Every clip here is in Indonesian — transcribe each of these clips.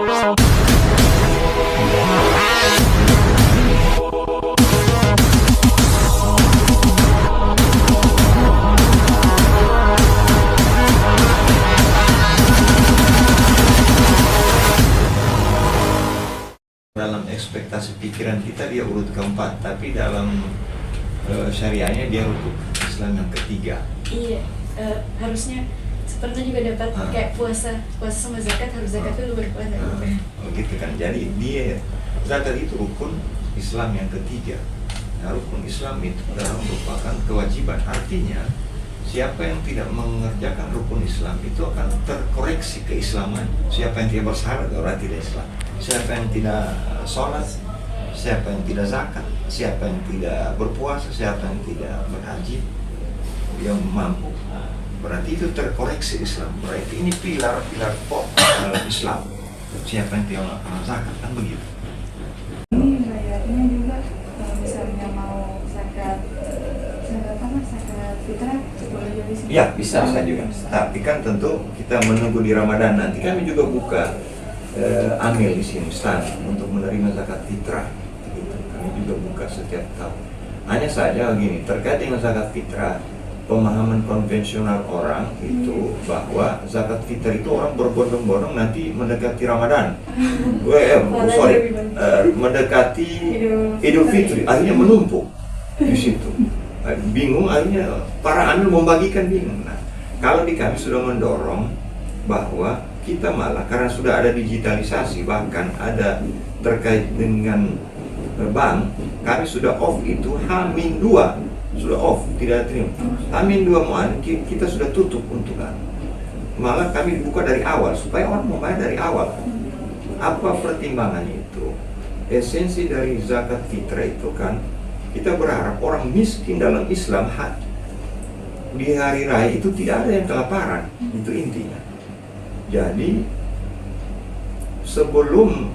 Dalam ekspektasi pikiran kita dia urut keempat, tapi dalam syariahnya dia rukun Islam yang ketiga. Iya, harusnya seperti juga dapat kayak puasa sama zakat, harus zakat dulu berpuasa. Gitu kan, jadi dia zakat itu rukun Islam yang ketiga. Nah, rukun Islam itu adalah merupakan kewajiban, artinya siapa yang tidak mengerjakan rukun Islam itu akan terkoreksi keislaman. Siapa yang tidak bersalat orang tidak Islam. Siapa yang tidak sholat, siapa yang tidak zakat, siapa yang tidak berpuasa, siapa yang tidak berhaji, yang mampu, berarti itu terkoreksi Islam. Berarti ini pilar-pilar pokok dalam Islam. Siapa yang tidak melakukan zakat, kan begitu. Ini kayaknya juga kalau misalnya mau zakat fitrah boleh jadi sih. Ya, bisa juga. Tapi kan tentu kita menunggu di Ramadan nanti. Kami juga buka amil di sini stand untuk menerima zakat fitrah. Gitu. Kami juga buka setiap tahun. Hanya saja begini, terkait dengan zakat fitrah, pemahaman konvensional orang itu bahwa zakat fitrah itu orang berbondong-bondong nanti mendekati Ramadan. Mendekati Idul Fitri, akhirnya menumpuk di situ. Bingung, akhirnya para amil membagikan bingung. Nah, kalau di kami sudah mendorong bahwa kita malah karena sudah ada digitalisasi, bahkan ada terkait dengan bank, kami sudah off itu H-2, sudah off, tidak terima. H-2 kita sudah tutup untuk malah kami buka dari awal supaya orang membayar dari awal. Apa pertimbangannya itu? Esensi dari zakat fitrah itu kan kita berharap orang miskin dalam Islam di hari raya itu tidak ada yang kelaparan, itu intinya. Jadi sebelum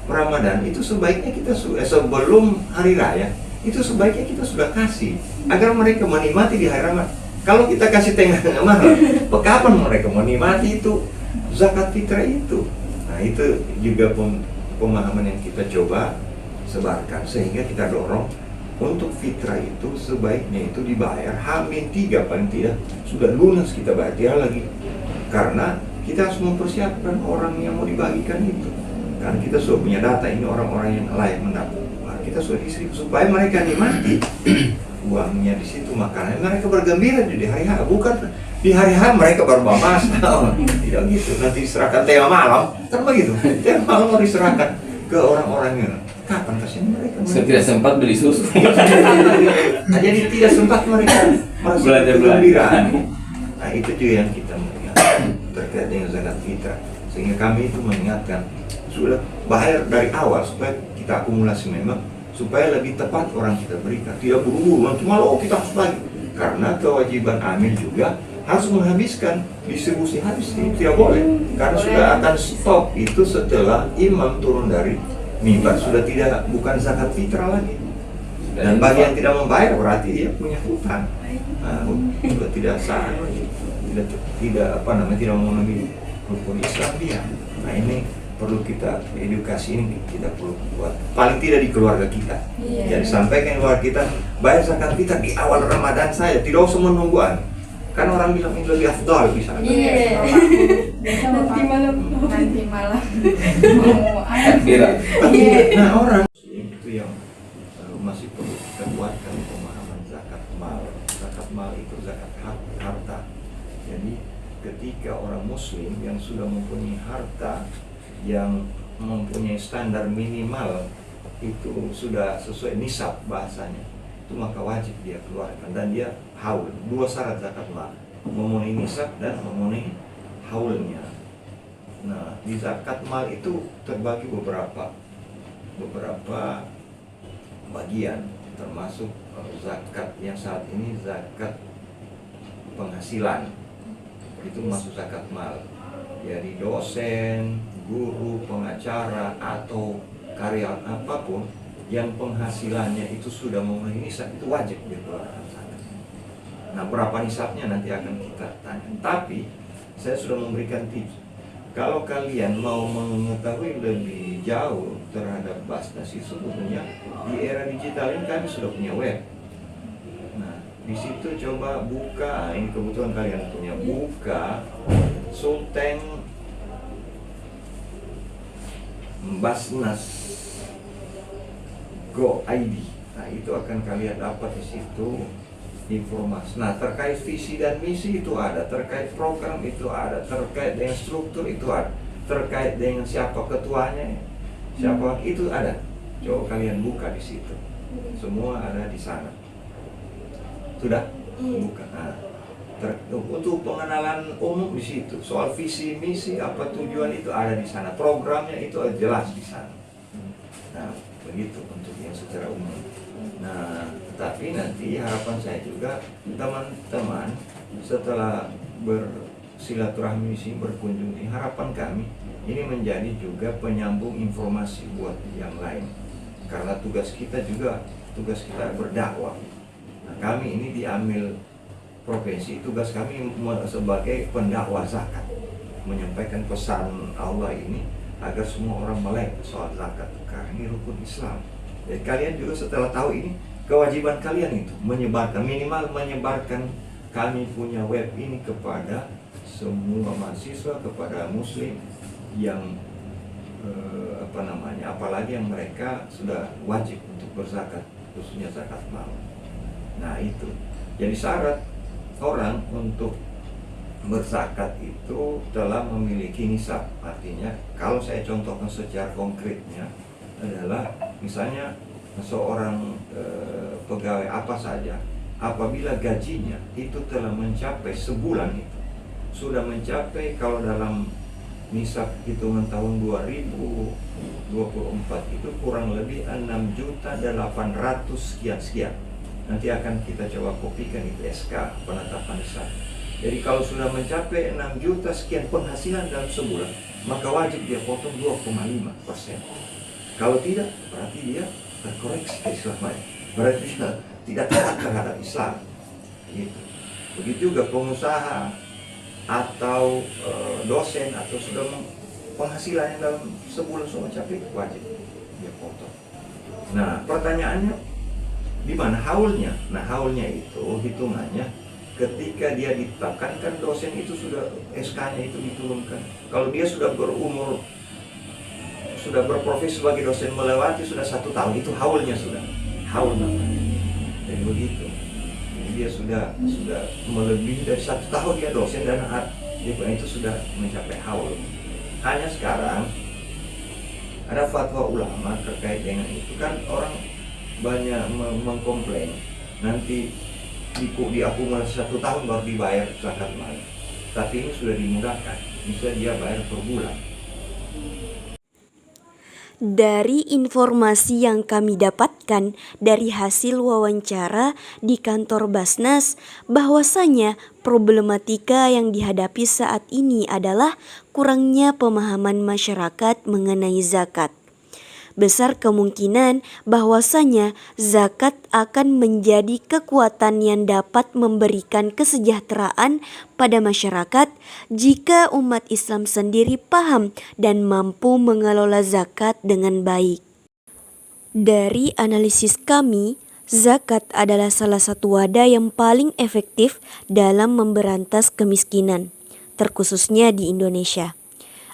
Ramadan itu sebaiknya kita sebelum hari raya itu sebaiknya kita sudah kasih agar mereka menikmati di hari Ramadan. Kalau kita kasih tengah malam, kapan mereka menikmati itu zakat fitrah itu? Nah, itu juga pemahaman yang kita coba sebarkan sehingga kita dorong untuk fitrah itu sebaiknya itu dibayar H-3 paling tidak sudah lunas kita bayar lagi, karena kita harus mempersiapkan orang yang mau dibagikan itu. Karena kita sudah punya data ini orang-orang yang layak mendapat. Nah, kita sudah distribusi supaya mereka nikmati uangnya di situ, makanya mereka bergembira di hari H, bukan di hari H mereka baru bamas. Tidak gitu, nanti diserahkan tengah malam, kan begitu. Tengah malam mau diserahkan ke orang-orangnya. Kapan kasihan mereka? Saya tidak sempat beli susu. Nah, jadi tidak sempat mereka masuk kegembiraan. Nah, itu juga yang kita melihat terkait dengan zakat fitrah, sehingga kami itu mengingatkan sudah bayar dari awal supaya kita akumulasi memang supaya lebih tepat orang kita berikan, tidak buru-buru cuma kita harus bagi, karena kewajiban amil juga harus menghabiskan distribusi habis, tidak boleh karena sudah akan stop itu setelah imam turun dari mimbar, sudah tidak bukan zakat fitrah lagi. Dan bagi yang tidak membayar berarti dia punya hutang. Nah, sudah tidak sah, tidak memenuhi rukun Islam dia. Nah, ini perlu kita edukasi, ini kita perlu buat paling tidak di keluarga kita. Jadi sampaikan keluarga kita bayar zakat fitrah di awal Ramadan saja, tidak usah menungguan. Kan orang bilang ini lebih afdal bisa. Nanti malam. Nah, orang itu yang masih perlu kita buatkan pemahaman zakat mal. Zakat mal itu zakat harta. Jadi ketika orang muslim yang sudah mempunyai harta yang mempunyai standar minimal itu sudah sesuai nisab bahasanya, itu maka wajib dia keluarkan, dan dia haul. Dua syarat zakat mal, memenuhi nisab dan memenuhi haulnya. Nah, di zakat mal itu terbagi beberapa bagian, termasuk zakat yang saat ini zakat penghasilan, itu masuk zakat mal. Jadi dosen, guru, pengacara atau karyawan apapun yang penghasilannya itu sudah memenuhi nisab itu wajib dikeluarkan zakat. Nah, berapa nisabnya nanti akan kita tanya. Tapi saya sudah memberikan tips. Kalau kalian mau mengetahui lebih jauh terhadap Basnas itu sebetulnya di era digital ini kami sudah punya web. Nah, di situ coba buka, ini kebetulan kalian punya, buka Sultan Basnas Go ID. Nah, itu akan kalian dapat di situ informasi. Nah, terkait visi dan misi itu ada, terkait program itu ada, terkait dengan struktur itu ada, terkait dengan siapa ketuanya, siapa itu ada. Coba kalian buka di situ. Semua ada di sana. Sudah? Buka. Nah, untuk pengenalan umum di situ. Soal visi, misi, apa tujuan itu ada di sana. Programnya itu jelas di sana. Nah, begitu untuk yang secara umum. Nah, tapi nanti harapan saya juga teman-teman setelah bersilaturahmi sini, berkunjung ini, harapan kami ini menjadi juga penyambung informasi buat yang lain. Karena tugas kita berdakwah. Nah, kami ini diambil profesi, tugas kami sebagai pendakwah zakat, menyampaikan pesan Allah ini agar semua orang melek soal zakat. Karena ini rukun Islam. Jadi kalian juga setelah tahu ini, kewajiban kalian itu menyebarkan, minimal menyebarkan kami punya web ini kepada semua mahasiswa, kepada muslim yang apalagi yang mereka sudah wajib untuk berzakat, khususnya zakat mal. Nah, itu jadi syarat orang untuk berzakat itu telah memiliki nisab. Artinya kalau saya contohkan secara konkretnya adalah misalnya seorang pegawai apa saja, apabila gajinya itu telah mencapai sebulan itu sudah mencapai, kalau dalam nisab hitungan tahun 2024 itu kurang lebih 6.800.000 sekian. Nanti akan kita coba kopikan itu SK penetapan nisab. Jadi kalau sudah mencapai 6 juta sekian penghasilan dalam sebulan, maka wajib dia potong 2,5%. Kalau tidak, berarti dia terkoreksi Islamnya. Berarti dia tidak taat terhadap Islam. Gitu. Begitu juga pengusaha atau dosen atau sudah penghasilannya dalam sebulan sudah mencapai, wajib dia potong. Nah, pertanyaannya di mana haulnya? Nah, haulnya itu hitungannya ketika dia ditetapkan, kan dosen itu sudah SK-nya itu diturunkan. Kalau dia sudah berprofesi sebagai dosen melewati sudah 1 tahun, itu haulnya sudah haul namanya. Jadi begitu. Jadi dia sudah melebihi dari 1 tahun dia dosen dan itu sudah mencapai haul. Hanya sekarang ada fatwa ulama terkait dengan itu, kan orang banyak mengkomplain nanti diakumulasi 1 tahun baru dibayar zakat mal. Tapi ini sudah dimudahkan, bisa dia bayar per bulan. Dari informasi yang kami dapatkan dari hasil wawancara di kantor Basnas, bahwasanya problematika yang dihadapi saat ini adalah kurangnya pemahaman masyarakat mengenai zakat. Besar kemungkinan bahwasanya zakat akan menjadi kekuatan yang dapat memberikan kesejahteraan pada masyarakat jika umat Islam sendiri paham dan mampu mengelola zakat dengan baik. Dari analisis kami, zakat adalah salah satu wadah yang paling efektif dalam memberantas kemiskinan, terkhususnya di Indonesia.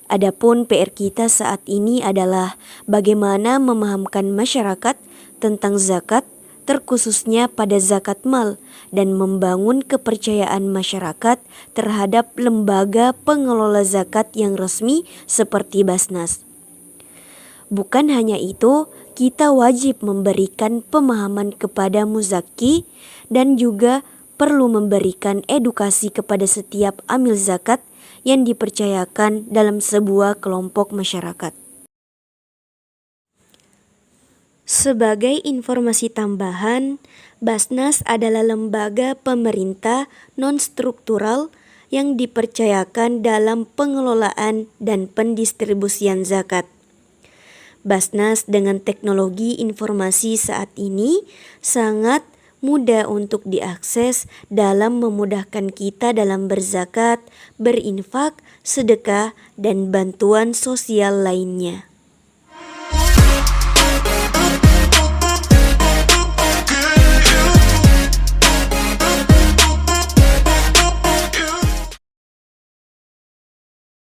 Adapun PR kita saat ini adalah bagaimana memahamkan masyarakat tentang zakat, terkhususnya pada zakat mal, dan membangun kepercayaan masyarakat terhadap lembaga pengelola zakat yang resmi seperti Basnas. Bukan hanya itu, kita wajib memberikan pemahaman kepada muzaki dan juga perlu memberikan edukasi kepada setiap amil zakat yang dipercayakan dalam sebuah kelompok masyarakat. Sebagai informasi tambahan, Basnas adalah lembaga pemerintah non-struktural yang dipercayakan dalam pengelolaan dan pendistribusian zakat. Basnas dengan teknologi informasi saat ini sangat mudah untuk diakses dalam memudahkan kita dalam berzakat, berinfak, sedekah, dan bantuan sosial lainnya.